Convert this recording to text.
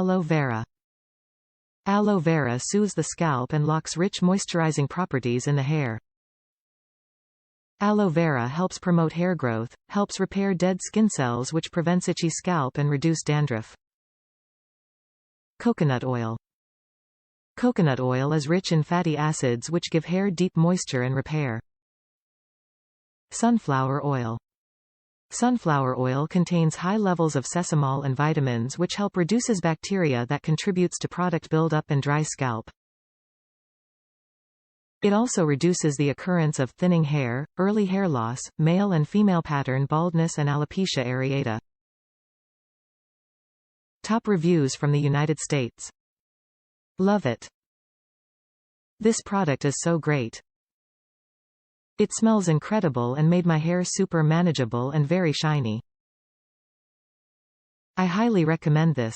Aloe vera. Aloe vera soothes the scalp and locks rich moisturizing properties in the hair. Aloe vera helps promote hair growth, helps repair dead skin cells which prevents itchy scalp and reduce dandruff. Coconut oil. Coconut oil is rich in fatty acids which give hair deep moisture and repair. Sunflower oil. Sunflower oil contains high levels of sesamol and vitamins which help reduces bacteria that contributes to product buildup and dry scalp. It also reduces the occurrence of thinning hair, early hair loss, male and female pattern baldness and alopecia areata. Top reviews from the United States. Love it. This product is so great. It smells incredible and made my hair super manageable and very shiny. I highly recommend this.